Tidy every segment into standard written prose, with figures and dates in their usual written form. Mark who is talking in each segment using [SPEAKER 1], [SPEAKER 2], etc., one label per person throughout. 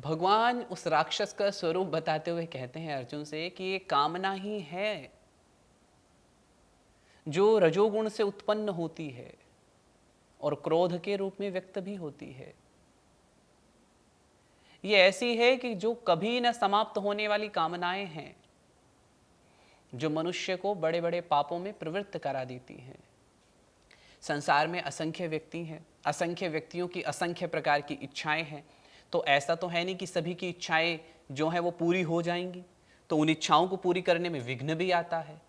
[SPEAKER 1] भगवान उस राक्षस का स्वरूप बताते हुए कहते हैं अर्जुन से कि ये कामना ही है जो रजोगुण से उत्पन्न होती है और क्रोध के रूप में व्यक्त भी होती है। ये ऐसी है कि जो कभी न समाप्त होने वाली कामनाएं हैं, जो मनुष्य को बड़े बड़े पापों में प्रवृत्त करा देती हैं। संसार में असंख्य व्यक्ति हैं, असंख्य व्यक्तियों की असंख्य प्रकार की इच्छाएं हैं। तो ऐसा तो है नहीं कि सभी की इच्छाएं जो हैं वो पूरी हो जाएंगी। तो उन इच्छाओं को पूरी करने में विघ्न भी आता है।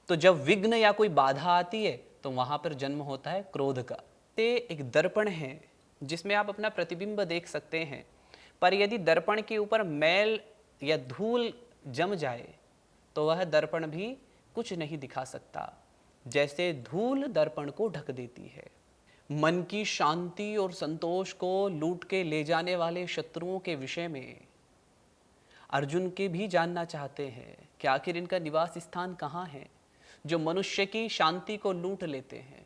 [SPEAKER 1] तो जब विघ्न या कोई बाधा आती है तो वहां पर जन्म होता है क्रोध का। ये एक दर्पण है जिसमें आप अपना प्रतिबिंब देख सकते हैं, पर यदि दर्पण के ऊपर मैल या धूल जम जाए तो वह दर्पण भी कुछ नहीं दिखा सकता, जैसे धूल दर्पण को ढक देती है। मन की शांति और संतोष को लूट के ले जाने वाले शत्रुओं के विषय में अर्जुन के भी जानना चाहते हैं कि आखिर इनका निवास स्थान कहाँ है, जो मनुष्य की शांति को लूट लेते हैं,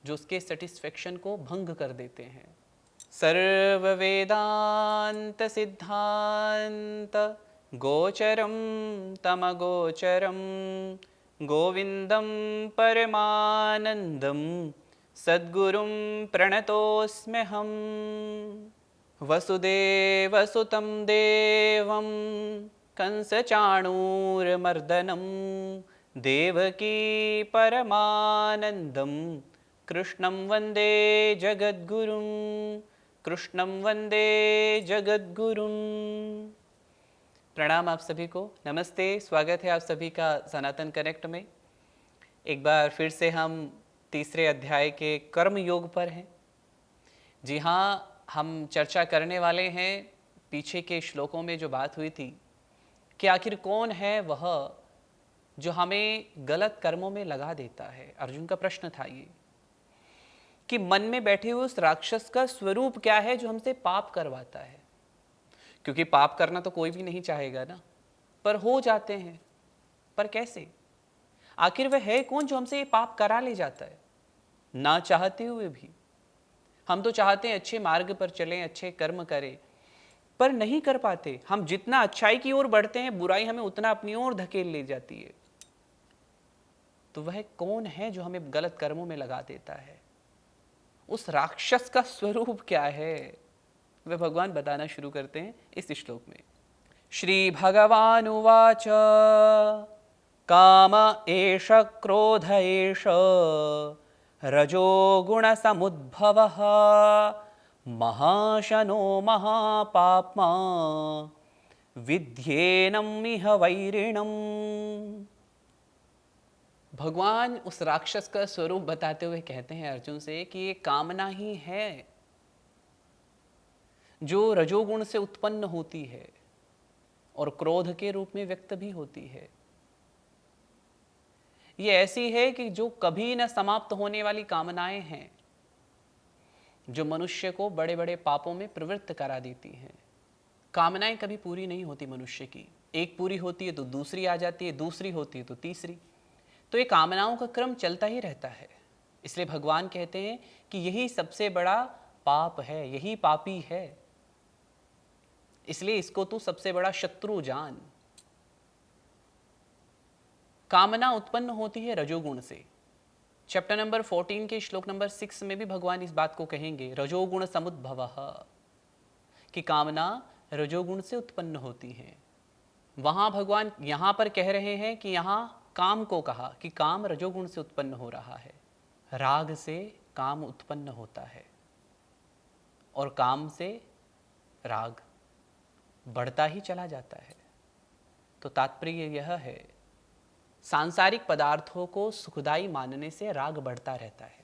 [SPEAKER 1] जो उसके सेटिस्फेक्शन को भंग कर देते हैं। सर्व वेदांत सिद्धांत गोचरम तमगोचरम गोविंदम परमानंदम सद्गुरुं प्रणतोस्म्यहम्। वसुदेवसुतं देवं कंसचाणूरमर्दनं देवकी परमानंदं कृष्णं वंदे जगद्गुरुं। कृष्णं वंदे जगद्गुरुं। प्रणाम आप सभी को, नमस्ते, स्वागत है आप सभी का सनातन कनेक्ट में। एक बार फिर से हम तीसरे अध्याय के कर्म योग पर हैं। जी हाँ, हम चर्चा करने वाले हैं पीछे के श्लोकों में जो बात हुई थी कि आखिर कौन है वह जो हमें गलत कर्मों में लगा देता है। अर्जुन का प्रश्न था ये कि मन में बैठे हुए उस राक्षस का स्वरूप क्या है जो हमसे पाप करवाता है। क्योंकि पाप करना तो कोई भी नहीं चाहेगा ना, पर हो जाते हैं। पर कैसे? आखिर वह है कौन जो हमसे ये पाप करा ले जाता है ना चाहते हुए भी। हम तो चाहते हैं अच्छे मार्ग पर चलें, अच्छे कर्म करें, पर नहीं कर पाते। हम जितना अच्छाई की ओर बढ़ते हैं, बुराई हमें उतना अपनी ओर धकेल ले जाती है। तो वह कौन है जो हमें गलत कर्मों में लगा देता है? उस राक्षस का स्वरूप क्या है, वह भगवान बताना शुरू करते हैं इस श्लोक में। श्री भगवान उवाच काम एष क्रोध एष रजोगुणसमुद्भवः महाशनो महापाप्मा विद्येनम् इह वैरिणम्। भगवान उस राक्षस का स्वरूप बताते हुए कहते हैं अर्जुन से कि ये कामना ही है जो रजोगुण से उत्पन्न होती है और क्रोध के रूप में व्यक्त भी होती है। ये ऐसी है कि जो कभी न समाप्त होने वाली कामनाएं हैं, जो मनुष्य को बड़े बड़े पापों में प्रवृत्त करा देती हैं। कामनाएं कभी पूरी नहीं होती मनुष्य की। एक पूरी होती है तो दूसरी आ जाती है, दूसरी होती है तो तीसरी। तो ये कामनाओं का क्रम चलता ही रहता है। इसलिए भगवान कहते हैं कि यही सबसे बड़ा पाप है, यही पापी है। इसलिए इसको तू सबसे बड़ा शत्रु जान। कामना उत्पन्न होती है रजोगुण से। चैप्टर नंबर 14 के श्लोक नंबर 6 में भी भगवान इस बात को कहेंगे, रजोगुण समुद्भवः, कि कामना रजोगुण से उत्पन्न होती है। वहां भगवान यहां पर कह रहे हैं कि यहां काम को कहा कि काम रजोगुण से उत्पन्न हो रहा है। राग से काम उत्पन्न होता है और काम से राग बढ़ता ही चला जाता है। तो तात्पर्य यह है, सांसारिक पदार्थों को सुखदायी मानने से राग बढ़ता रहता है,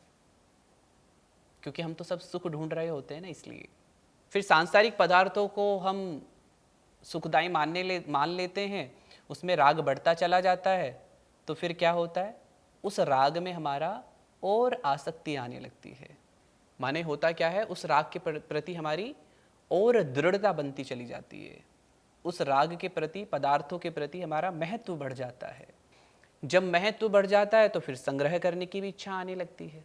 [SPEAKER 1] क्योंकि हम तो सब सुख ढूंढ रहे होते हैं ना। इसलिए फिर सांसारिक पदार्थों को हम सुखदायी मान लेते हैं, उसमें राग बढ़ता चला जाता है। तो फिर क्या होता है, उस राग में हमारा और आसक्ति आने लगती है। माने होता क्या है, उस राग के प्रति हमारी और दृढ़ता बनती चली जाती है। उस राग के प्रति, पदार्थों के प्रति हमारा महत्व बढ़ जाता है। जब महत्व बढ़ जाता है तो फिर संग्रह करने की भी इच्छा आने लगती है,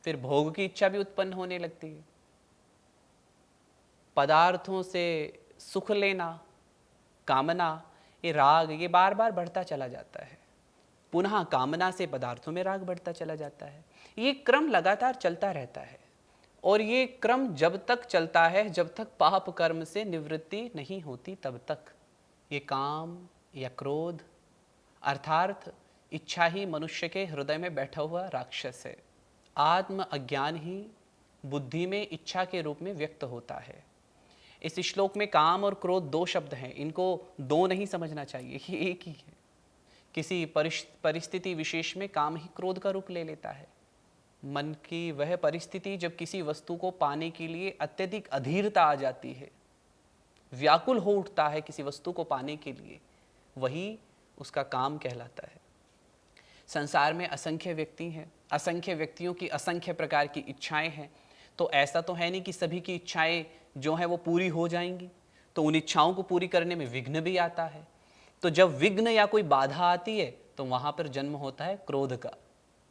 [SPEAKER 1] फिर भोग की इच्छा भी उत्पन्न होने लगती है। पदार्थों से सुख लेना, कामना, ये राग, ये बार बार बढ़ता चला जाता है। पुनः कामना से पदार्थों में राग बढ़ता चला जाता है। ये क्रम लगातार चलता रहता है और ये क्रम जब तक चलता है, जब तक पाप कर्म से निवृत्ति नहीं होती, तब तक ये काम या क्रोध अर्थात इच्छा ही मनुष्य के हृदय में बैठा हुआ राक्षस है। आत्म अज्ञान ही बुद्धि में इच्छा के रूप में व्यक्त होता है। इस श्लोक में काम और क्रोध दो शब्द हैं, इनको दो नहीं समझना चाहिए, ये एक ही है। किसी परिस्थिति विशेष में काम ही क्रोध का रूप ले लेता है। मन की वह परिस्थिति जब किसी वस्तु को पाने के लिए अत्यधिक अधीरता आ जाती है, व्याकुल हो उठता है किसी वस्तु को पाने के लिए, वही उसका काम कहलाता है। संसार में असंख्य व्यक्ति हैं, असंख्य व्यक्तियों की असंख्य प्रकार की इच्छाएं हैं। तो ऐसा तो है नहीं कि सभी की इच्छाएं जो हैं वो पूरी हो जाएंगी, तो उन इच्छाओं को पूरी करने में विघ्न भी आता है। तो जब विघ्न या कोई बाधा आती है तो वहाँ पर जन्म होता है क्रोध का।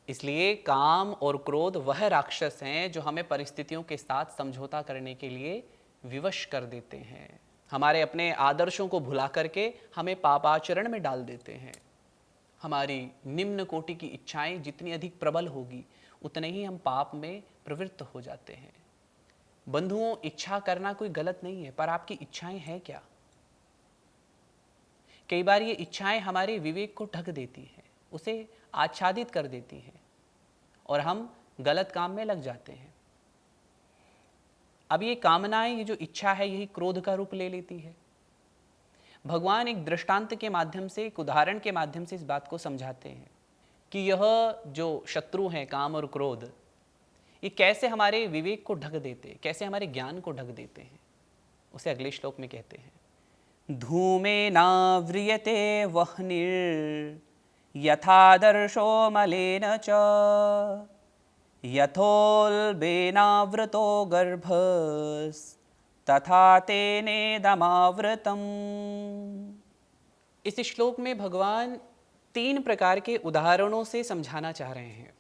[SPEAKER 1] इसलिए काम और क्रोध वह राक्षस हैं जो हमें परिस्थितियों के साथ समझौता करने के लिए विवश कर देते हैं, हमारे अपने आदर्शों को भुला करके हमें पापाचरण में डाल देते हैं। हमारी निम्न कोटि की इच्छाएं जितनी अधिक प्रबल होगी उतने ही हम पाप में प्रवृत्त हो जाते हैं। बंधुओं, इच्छा करना कोई गलत नहीं है, पर आपकी इच्छाएं हैं क्या? कई बार ये इच्छाएं हमारे विवेक को ढक देती हैं, उसे आच्छादित कर देती हैं और हम गलत काम में लग जाते हैं। अब ये कामनाएं, ये जो इच्छा है, यही क्रोध का रूप ले लेती है। भगवान एक दृष्टांत के माध्यम से, एक उदाहरण के माध्यम से इस बात को समझाते हैं कि यह जो शत्रु हैं काम और क्रोध, ये कैसे हमारे विवेक को ढक देते, कैसे हमारे ज्ञान को ढक देते हैं। उसे अगले श्लोक में कहते हैं, धूमेनाव्रियते वह्निर् यथादर्शो मलेन च यथोल्बेनावृतो गर्भस्तथा तेनेदमावृतम्। इस श्लोक में भगवान तीन प्रकार के उदाहरणों से समझाना चाह रहे हैं।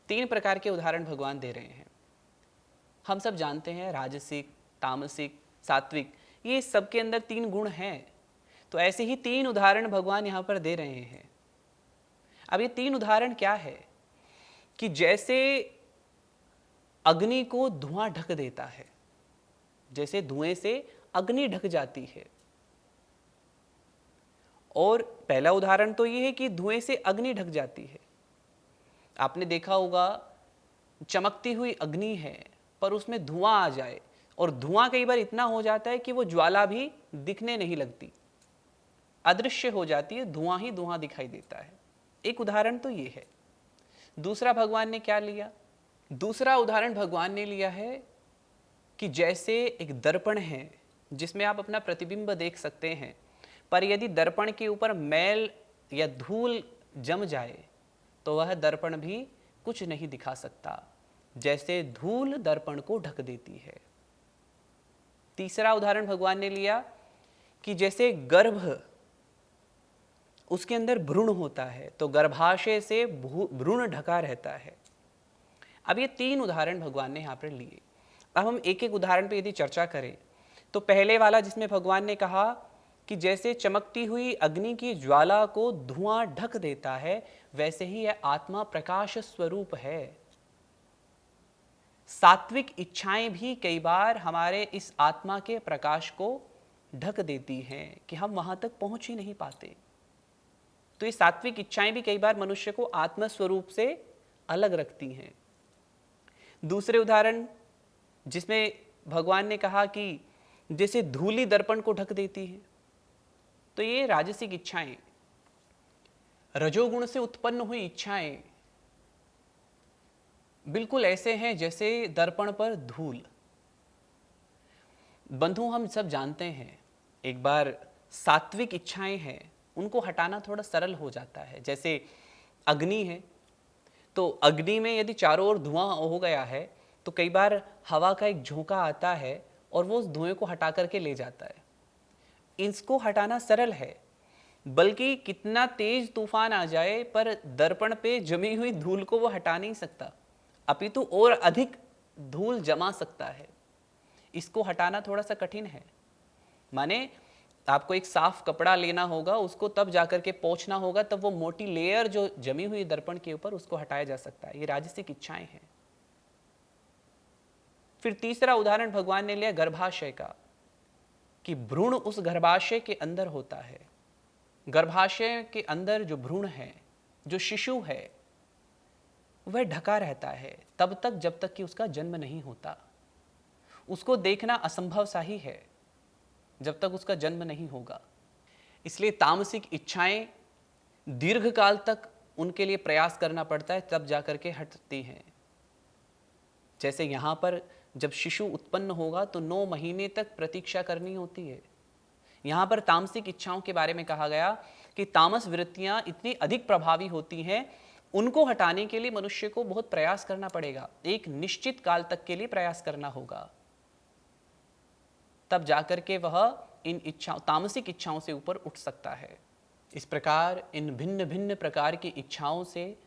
[SPEAKER 1] तीन प्रकार के उदाहरण भगवान दे रहे हैं। हम सब जानते हैं राजसिक, तामसिक, सात्विक, ये सबके अंदर तीन गुण हैं। तो ऐसे ही तीन उदाहरण भगवान यहाँ पर दे रहे हैं। अब ये तीन उदाहरण क्या है कि जैसे अग्नि को धुआं ढक देता है, जैसे धुएं से अग्नि ढक जाती है। और पहला उदाहरण तो ये है कि धुएं से अग्नि ढक जाती है। आपने देखा होगा चमकती हुई अग्नि है पर उसमें धुआं आ जाए, और धुआं कई बार इतना हो जाता है कि वो ज्वाला भी दिखने नहीं लगती, अदृश्य हो जाती है, धुआं ही धुआं दिखाई देता है। एक उदाहरण तो ये है। दूसरा भगवान ने क्या लिया? दूसरा उदाहरण भगवान ने लिया है कि जैसे एक दर्पण है जिसमें आप अपना प्रतिबिंब देख सकते हैं, पर यदि दर्पण के ऊपर मैल या धूल जम जाए तो वह दर्पण भी कुछ नहीं दिखा सकता, जैसे धूल दर्पण को ढक देती है। तीसरा उदाहरण भगवान ने लिया कि जैसे गर्भ, उसके अंदर भ्रूण होता है तो गर्भाशय से भ्रूण ढका रहता है। अब ये तीन उदाहरण भगवान ने यहाँ पर लिए। अब हम एक एक उदाहरण पे यदि चर्चा करें तो पहले वाला जिसमें भगवान ने कहा कि जैसे चमकती हुई अग्नि की ज्वाला को धुआं ढक देता है, वैसे ही यह आत्मा प्रकाश स्वरूप है। सात्विक इच्छाएं भी कई बार हमारे इस आत्मा के प्रकाश को ढक देती हैं कि हम वहां तक पहुंच ही नहीं पाते। तो ये सात्विक इच्छाएं भी कई बार मनुष्य को आत्म स्वरूप से अलग रखती हैं। दूसरे उदाहरण जिसमें भगवान ने कहा कि जैसे धूली दर्पण को ढक देती है, तो ये राजसिक इच्छाएं, रजोगुण से उत्पन्न हुई इच्छाएं बिल्कुल ऐसे हैं जैसे दर्पण पर धूल। बंधु, हम सब जानते हैं एक बार सात्विक इच्छाएं हैं उनको हटाना थोड़ा सरल हो जाता है। जैसे अग्नि है, तो अग्नि में यदि चारों ओर धुआं हो गया है तो कई बार हवा का एक झोंका आता है और वो उस धुएं को हटा करके ले जाता है। इसको हटाना सरल है, बल्कि कितना तेज तूफान आ जाए पर दर्पण पे जमी हुई धूल को वो हटा नहीं सकता, अपितु और अधिक धूल जमा सकता है। इसको हटाना थोड़ा सा कठिन है। माने आपको एक साफ कपड़ा लेना होगा, उसको तब जाकर के पोंछना होगा, तब वो मोटी लेयर जो जमी हुई दर्पण के ऊपर उसको हटाया जा सकता है। ये राजसिक इच्छाएं हैं। फिर तीसरा उदाहरण भगवान ने लिया गर्भाशय का, कि भ्रूण उस गर्भाशय के अंदर होता है। गर्भाशय के अंदर जो भ्रूण है, जो शिशु है, वह ढका रहता है तब तक जब तक कि उसका जन्म नहीं होता। उसको देखना असंभव सा ही है जब तक उसका जन्म नहीं होगा। इसलिए तामसिक इच्छाएं दीर्घ काल तक उनके लिए प्रयास करना पड़ता है, तब जाकर के हटती हैं। जैसे यहाँ पर जब शिशु उत्पन्न होगा तो 9 महीने तक प्रतीक्षा करनी होती है। यहाँ पर तामसिक इच्छाओं के बारे में कहा गया कि तामस वृत्तियाँ इतनी अधिक प्रभावी होती हैं, उनको हटाने के लिए मनुष्य को बहुत प्रयास करना पड़ेगा, एक निश्चित काल तक के लिए प्रयास करना होगा, तब जाकर के वह इन इच्छाओं, तामसिक इच्छाओं से ऊपर उठ सकता है। इस प्रकार इन भिन्न भिन्न प्रकार की इच्छाओं से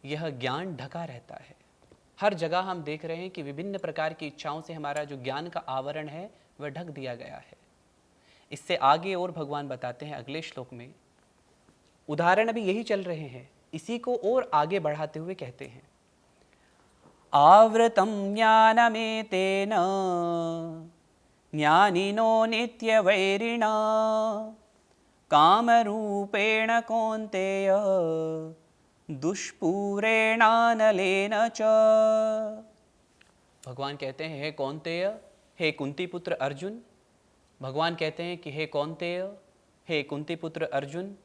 [SPEAKER 1] यह ज्ञान ढका रहता है। हर जगह हम देख रहे हैं कि विभिन्न प्रकार की इच्छाओं से हमारा जो ज्ञान का आवरण है वह ढक दिया गया है। इससे आगे और भगवान बताते हैं अगले श्लोक में। उदाहरण अभी यही चल रहे हैं, इसी को और आगे बढ़ाते हुए कहते हैं, आवृतम ज्ञानमेतेन ज्ञानिनो नित्यवैरिणा कामरूपेण कौन्तेय दुष्पूरेणानलेन च। भगवान कहते हैं, हे कौन्तेय, हे कुंती पुत्र अर्जुन। भगवान कहते हैं कि हे कौन्तेय, हे कुंती पुत्र अर्जुन,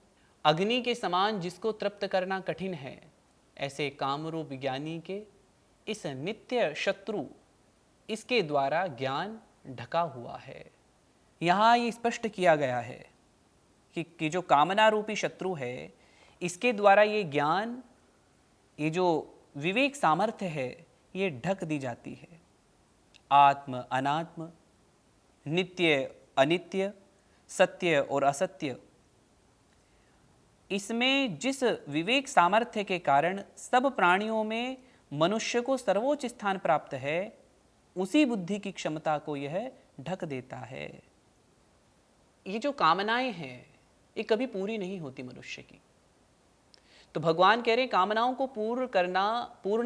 [SPEAKER 1] अग्नि के समान जिसको तृप्त करना कठिन है, ऐसे कामरूप विज्ञानी के इस नित्य शत्रु, इसके द्वारा ज्ञान ढका हुआ है। यहाँ ये स्पष्ट किया गया है कि जो कामना रूपी शत्रु है, इसके द्वारा ये ज्ञान, ये जो विवेक सामर्थ्य है, ये ढक दी जाती है। आत्म अनात्म, नित्य अनित्य, सत्य और असत्य, इसमें जिस विवेक सामर्थ्य के कारण सब प्राणियों में मनुष्य को सर्वोच्च स्थान प्राप्त है, उसी बुद्धि की क्षमता को यह ढक देता है। ये जो कामनाएं हैं, ये कभी पूरी नहीं होती मनुष्य की। तो भगवान कह रहे हैं कामनाओं को पूर्ण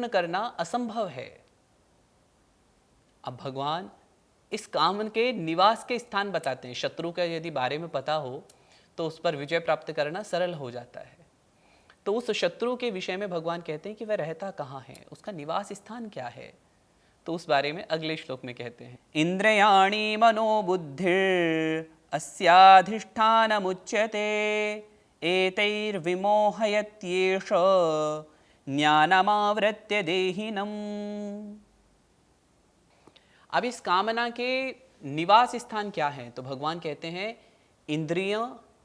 [SPEAKER 1] करना असंभव है। अब भगवान इस काम के निवास के स्थान बताते हैं। शत्रु का यदि बारे में पता हो तो उस पर विजय प्राप्त करना सरल हो जाता है। तो उस शत्रु के विषय में भगवान कहते हैं कि वह रहता कहाँ है, उसका निवास स्थान क्या है। तो उस बारे में अगले श्लोक में कहते हैं, इंद्रियाणि मनोबुद्धिर अस्याधिष्ठानमुच्यते एतैर्विमोहयत्येष ज्ञानमावृत्य देहिनम्। अब इस कामना के निवास स्थान क्या है? तो भगवान कहते हैं इंद्रिय,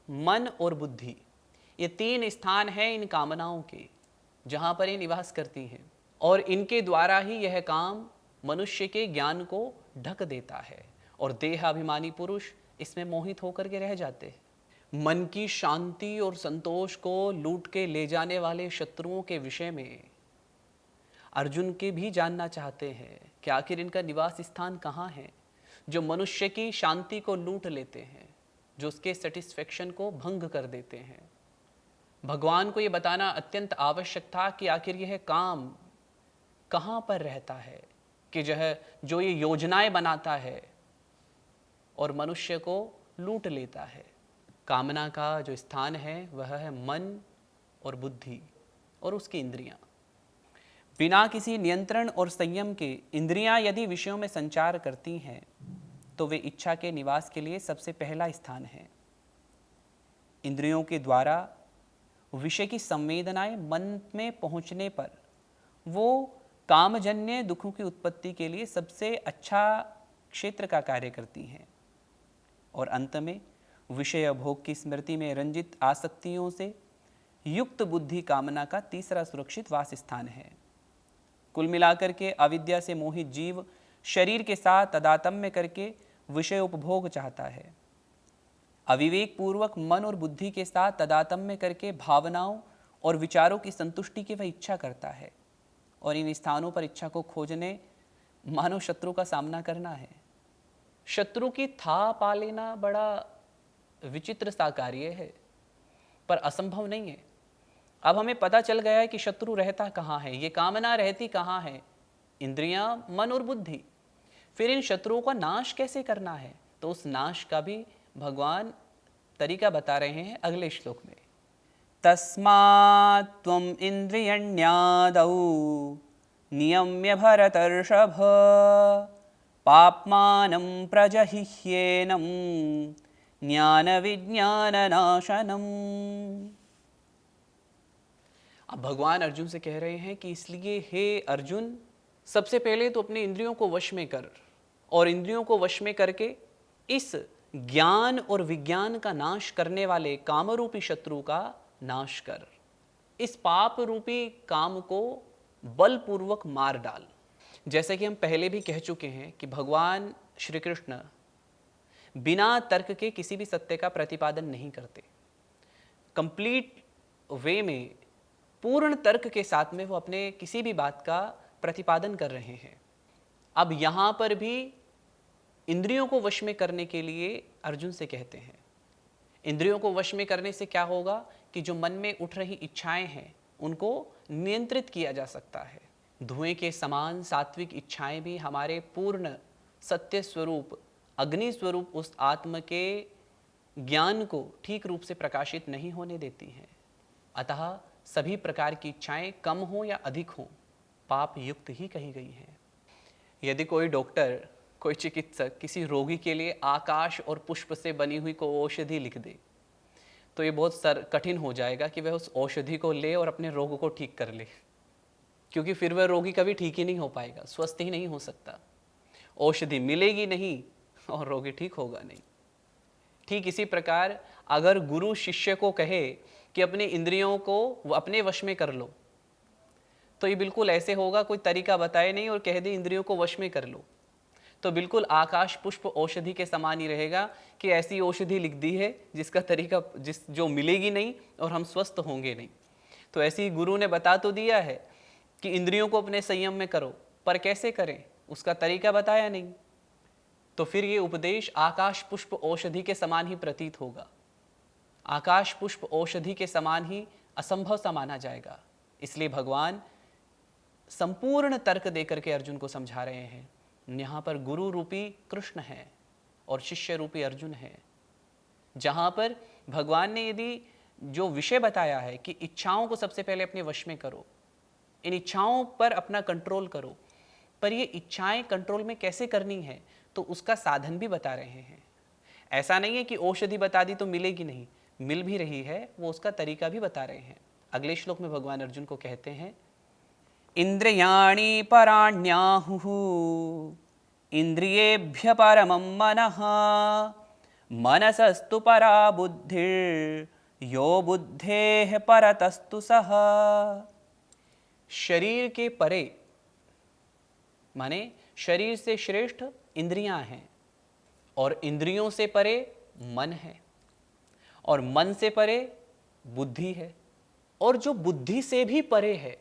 [SPEAKER 1] मन और बुद्धि, ये 3 स्थान हैं इन कामनाओं के, जहां पर ये निवास करती हैं, और इनके द्वारा ही यह काम मनुष्य के ज्ञान को ढक देता है और देहाभिमानी पुरुष इसमें मोहित होकर के रह जाते हैं। मन की शांति और संतोष को लूट के ले जाने वाले शत्रुओं के विषय में अर्जुन के भी जानना चाहते हैं कि आखिर इनका निवास स्थान कहाँ है, जो मनुष्य की शांति को लूट लेते हैं, जो उसके सेटिस्फेक्शन को भंग कर देते हैं। भगवान को ये बताना अत्यंत आवश्यक था कि आखिर यह काम कहाँ पर रहता है, कि जो ये योजनाएं बनाता है और मनुष्य को लूट लेता है। कामना का जो स्थान है वह है मन और बुद्धि और उसकी इंद्रियां। बिना किसी नियंत्रण और संयम के इंद्रियां यदि विषयों में संचार करती हैं तो वे इच्छा के निवास के लिए सबसे पहला स्थान है। इंद्रियों के द्वारा विषय की संवेदनाएं मन में पहुंचने पर वो कामजन्य दुखों की उत्पत्ति के लिए सबसे अच्छा क्षेत्र का कार्य करती हैं, और अंत में विषय भोग की स्मृति में रंजित आसक्तियों से युक्त बुद्धि कामना का तीसरा सुरक्षित वास स्थान है। कुल मिलाकर के अविद्या से मोहित जीव शरीर के साथ तादात्म्य करके विषय उपभोग चाहता है। अविवेक पूर्वक मन और बुद्धि के साथ तादात्म्य करके भावनाओं और विचारों की संतुष्टि की वह इच्छा करता है, और इन स्थानों पर इच्छा को खोजने मानव शत्रु का सामना करना है। शत्रु की था पा लेना बड़ा विचित्र सा कार्य है, पर असंभव नहीं है। अब हमें पता चल गया है कि शत्रु रहता कहाँ है, ये कामना रहती कहाँ है, इंद्रियां, मन और बुद्धि। फिर इन शत्रुओं का नाश कैसे करना है, तो उस नाश का भी भगवान तरीका बता रहे हैं अगले श्लोक में। तस्मात् त्वम् इंद्रियण्यादौ नियम्य भरतर्षभ पाप्मानं प्रजहिह्येनं ज्ञान विज्ञान नाशनम। अब भगवान अर्जुन से कह रहे हैं कि इसलिए हे अर्जुन, सबसे पहले तो अपने इंद्रियों को वश में कर, और इंद्रियों को वश में करके इस ज्ञान और विज्ञान का नाश करने वाले कामरूपी शत्रु का नाश कर। इस पाप रूपी काम को बलपूर्वक मार डाल। जैसे कि हम पहले भी कह चुके हैं कि भगवान श्री कृष्ण बिना तर्क के किसी भी सत्य का प्रतिपादन नहीं करते। कंप्लीट वे में, पूर्ण तर्क के साथ में वो अपने किसी भी बात का प्रतिपादन कर रहे हैं। अब यहाँ पर भी इंद्रियों को वश में करने के लिए अर्जुन से कहते हैं। इंद्रियों को वश में करने से क्या होगा कि जो मन में उठ रही इच्छाएं हैं उनको नियंत्रित किया जा सकता है। धुएं के समान सात्विक इच्छाएं भी हमारे पूर्ण सत्य स्वरूप, अग्नि स्वरूप उस आत्म के ज्ञान को ठीक रूप से प्रकाशित नहीं होने देती हैं। अतः सभी प्रकार की इच्छाएं कम हो या अधिक हो, पाप युक्त ही कही गई हैं। यदि कोई डॉक्टर, कोई चिकित्सक किसी रोगी के लिए आकाश और पुष्प से बनी हुई कोई औषधि लिख दे, तो ये बहुत कठिन हो जाएगा कि वह उस औषधि को ले और अपने रोग को ठीक कर ले, क्योंकि फिर वह रोगी कभी ठीक ही नहीं हो पाएगा, स्वस्थ ही नहीं हो सकता। औषधि मिलेगी नहीं और रोगी ठीक होगा नहीं। ठीक इसी प्रकार अगर गुरु शिष्य को कहे कि अपनी इंद्रियों को अपने वश में कर लो, तो ये बिल्कुल ऐसे होगा, कोई तरीका बताए नहीं और कह दे इंद्रियों को वश में कर लो, तो बिल्कुल आकाश पुष्प औषधि के समान ही रहेगा कि ऐसी औषधि लिख दी है जिसका तरीका जो मिलेगी नहीं और हम स्वस्थ होंगे नहीं। तो ऐसे ही गुरु ने बता तो दिया है कि इंद्रियों को अपने संयम में करो, पर कैसे करें उसका तरीका बताया नहीं। तो फिर ये उपदेश आकाश पुष्प औषधि के समान ही प्रतीत होगा, आकाश पुष्प औषधि के समान ही असंभव सा माना जाएगा। इसलिए भगवान संपूर्ण तर्क देकर के अर्जुन को समझा रहे हैं। यहाँ पर गुरु रूपी कृष्ण है और शिष्य रूपी अर्जुन है। जहाँ पर भगवान ने यदि जो विषय बताया है कि इच्छाओं को सबसे पहले अपने वश में करो, इन इच्छाओं पर अपना कंट्रोल करो, पर ये इच्छाएं कंट्रोल में कैसे करनी है तो उसका साधन भी बता रहे हैं। ऐसा नहीं है कि औषधि बता दी तो मिलेगी नहीं, मिल भी रही है, वो उसका तरीका भी बता रहे हैं। अगले श्लोक में भगवान अर्जुन को कहते हैं, इंद्रियाणि पराण्याहुः इंद्रियेभ्य परमं मनः मनसस्तु परा बुद्धिर् यो बुद्धेः परतस्तु सः। शरीर के परे माने शरीर से श्रेष्ठ इंद्रियां हैं, और इंद्रियों से परे मन है, और मन से परे बुद्धि है, और जो बुद्धि से भी परे है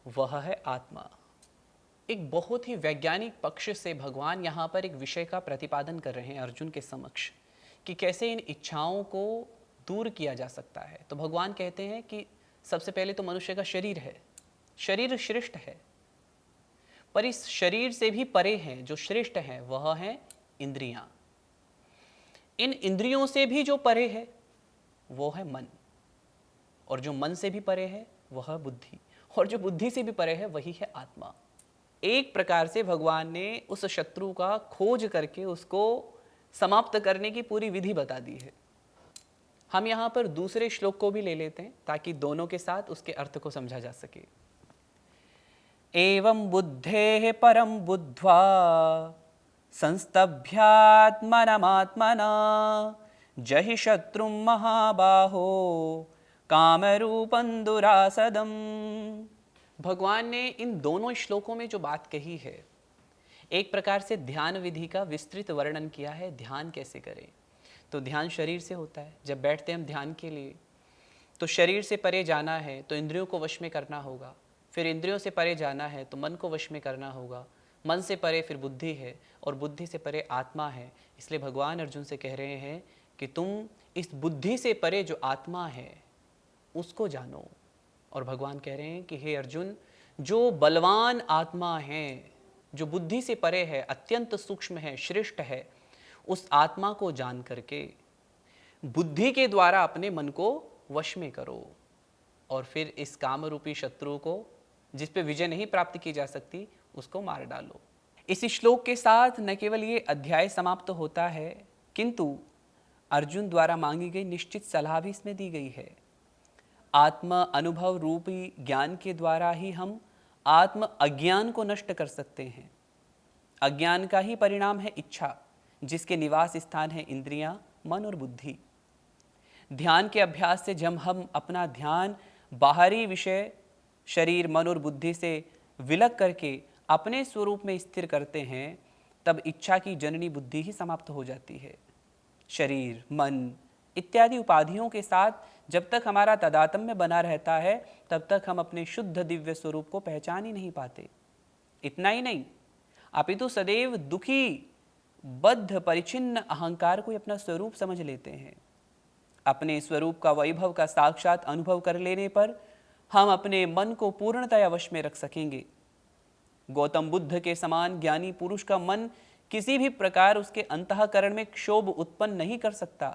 [SPEAKER 1] वह है आत्मा। एक बहुत ही वैज्ञानिक पक्ष से भगवान यहाँ पर एक विषय का प्रतिपादन कर रहे हैं अर्जुन के समक्ष कि कैसे इन इच्छाओं को दूर किया जा सकता है। तो भगवान कहते हैं कि सबसे पहले तो मनुष्य का शरीर है, शरीर श्रेष्ठ है, पर इस शरीर से भी परे हैं, जो श्रेष्ठ है वह है इंद्रियां। इन इंद्रियों से भी जो परे है वो है मन, और जो मन से भी परे है वह बुद्धि, और जो बुद्धि से भी परे है वही है आत्मा। एक प्रकार से भगवान ने उस शत्रु का खोज करके उसको समाप्त करने की पूरी विधि बता दी है। हम यहाँ पर दूसरे श्लोक को भी ले लेते हैं ताकि दोनों के साथ उसके अर्थ को समझा जा सके। एवं बुद्धेः परं बुद्ध्वा संस्तभ्यात्मनमात्मना जहि शत्रुं महाबाहो कामरूपं दुरासदम्। भगवान ने इन दोनों श्लोकों में जो बात कही है, एक प्रकार से ध्यान विधि का विस्तृत वर्णन किया है। ध्यान कैसे करें, तो ध्यान शरीर से होता है। जब बैठते हैं हम ध्यान के लिए तो शरीर से परे जाना है तो इंद्रियों को वश में करना होगा, फिर इंद्रियों से परे जाना है तो मन को वश में करना होगा, मन से परे फिर बुद्धि है और बुद्धि से परे आत्मा है। इसलिए भगवान अर्जुन से कह रहे हैं कि तुम इस बुद्धि से परे जो आत्मा है उसको जानो। और भगवान कह रहे हैं कि हे अर्जुन, जो बलवान आत्मा है, जो बुद्धि से परे है, अत्यंत सूक्ष्म है, श्रेष्ठ है, उस आत्मा को जान करके बुद्धि के द्वारा अपने मन को वश में करो और फिर इस काम रूपी शत्रु को, जिस पे विजय नहीं प्राप्त की जा सकती, उसको मार डालो। इस श्लोक के साथ न केवल ये अध्याय समाप्त होता है, किंतु अर्जुन द्वारा मांगी गई निश्चित सलाह भी इसमें दी गई है। आत्म अनुभव रूपी ज्ञान के द्वारा ही हम आत्म अज्ञान को नष्ट कर सकते हैं। अज्ञान का ही परिणाम है इच्छा, जिसके निवास स्थान है इंद्रियां, मन और बुद्धि। ध्यान के अभ्यास से जब हम अपना ध्यान बाहरी विषय शरीर, मन और बुद्धि से विलग करके अपने स्वरूप में स्थिर करते हैं, तब इच्छा की जननी बुद्धि ही समाप्त हो जाती है। शरीर, मन इत्यादि उपाधियों के साथ जब तक हमारा तादात्म्य बना रहता है, तब तक हम अपने शुद्ध दिव्य स्वरूप को पहचान ही नहीं पाते। इतना ही नहीं, अपितु सदैव दुखी, बद्ध, परिचिन्न अहंकार को अपना स्वरूप समझ लेते हैं। अपने स्वरूप का वैभव का साक्षात अनुभव कर लेने पर हम अपने मन को पूर्णतया वश में रख सकेंगे। गौतम बुद्ध के समान ज्ञानी पुरुष का मन किसी भी प्रकार उसके अंतःकरण में क्षोभ उत्पन्न नहीं कर सकता,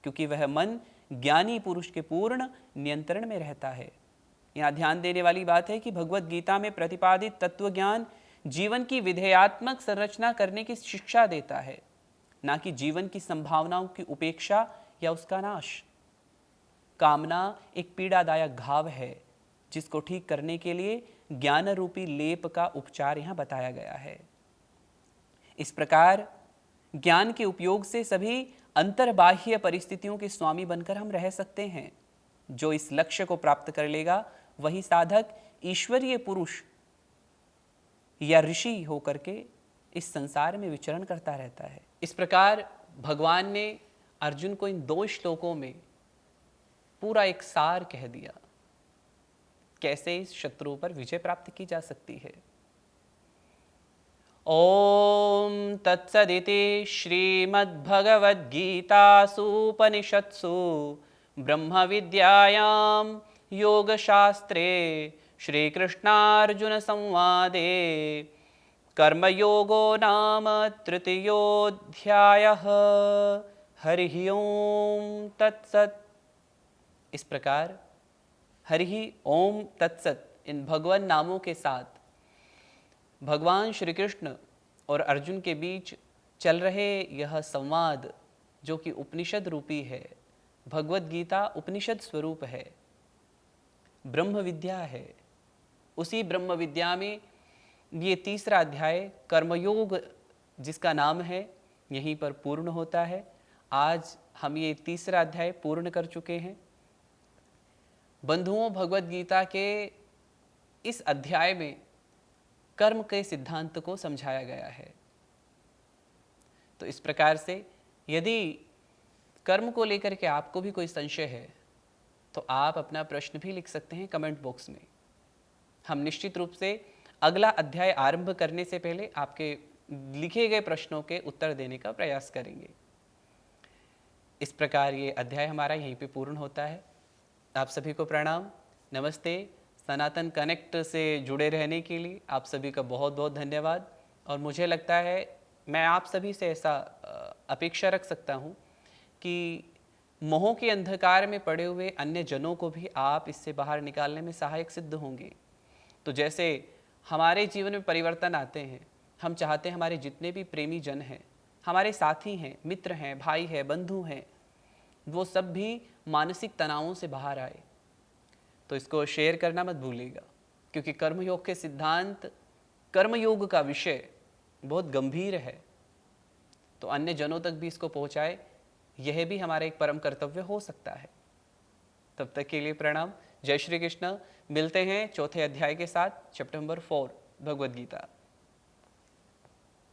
[SPEAKER 1] क्योंकि वह मन ज्ञानी पुरुष के पूर्ण नियंत्रण में रहता है। यहाँ ध्यान देने वाली बात है कि भगवत गीता में प्रतिपादित तत्व ज्ञान जीवन की विधेयात्मक संरचना करने की शिक्षा देता है, ना कि जीवन की संभावनाओं की उपेक्षा या उसका नाश। कामना एक पीड़ादायक घाव है, जिसको ठीक करने के लिए ज्ञान रूपी लेप का उपचार यहाँ बताया गया है। इस प्रकार ज्ञान के उपयोग से सभी अंतर्बाह्य परिस्थितियों के स्वामी बनकर हम रह सकते हैं। जो इस लक्ष्य को प्राप्त कर लेगा, वही साधक ईश्वरीय पुरुष या ऋषि होकर के इस संसार में विचरण करता रहता है। इस प्रकार भगवान ने अर्जुन को इन 2 श्लोकों में पूरा एक सार कह दिया, कैसे इस शत्रु पर विजय प्राप्त की जा सकती है। ओम तत्सदिति श्रीमद्भगवद्गीतासूपनिषत्सु ब्रह्म विद्यायां योगशास्त्रे श्रीकृष्णार्जुन संवादे कर्मयोगो नाम तृतीयोऽध्यायः। हरिः ओम तत्सत्। इस प्रकार हरिः ओम तत्सत् इन भगवान नामों के साथ भगवान श्री कृष्ण और अर्जुन के बीच चल रहे यह संवाद, जो कि उपनिषद रूपी है, भगवत गीता उपनिषद स्वरूप है, ब्रह्म विद्या है। उसी ब्रह्म विद्या में ये 3रा अध्याय कर्मयोग, जिसका नाम है, यहीं पर पूर्ण होता है। आज हम ये 3रा अध्याय पूर्ण कर चुके हैं। बंधुओं, भगवत गीता के इस अध्याय में कर्म के सिद्धांत को समझाया गया है। तो इस प्रकार से यदि कर्म को लेकर के आपको भी कोई संशय है, तो आप अपना प्रश्न भी लिख सकते हैं कमेंट बॉक्स में। हम निश्चित रूप से अगला अध्याय आरंभ करने से पहले आपके लिखे गए प्रश्नों के उत्तर देने का प्रयास करेंगे। इस प्रकार ये अध्याय हमारा यहीं पे पूर्ण होता है। आप सभी को प्रणाम, नमस्ते। सनातन कनेक्ट से जुड़े रहने के लिए आप सभी का बहुत बहुत धन्यवाद। और मुझे लगता है मैं आप सभी से ऐसा अपेक्षा रख सकता हूँ कि मोह के अंधकार में पड़े हुए अन्य जनों को भी आप इससे बाहर निकालने में सहायक सिद्ध होंगे। तो जैसे हमारे जीवन में परिवर्तन आते हैं, हम चाहते हैं हमारे जितने भी प्रेमी जन हैं, हमारे साथी हैं, मित्र हैं, भाई हैं, बंधु हैं, वो सब भी मानसिक तनावों से बाहर आए। तो इसको शेयर करना मत भूलिएगा, क्योंकि कर्मयोग के सिद्धांत, कर्मयोग का विषय बहुत गंभीर है। तो अन्य जनों तक भी इसको पहुंचाए, यह भी हमारा एक परम कर्तव्य हो सकता है। तब तक के लिए प्रणाम। जय श्री कृष्ण। मिलते हैं 4थे अध्याय के साथ, चैप्टर नंबर 4 भगवद गीता।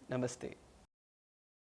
[SPEAKER 1] नमस्ते।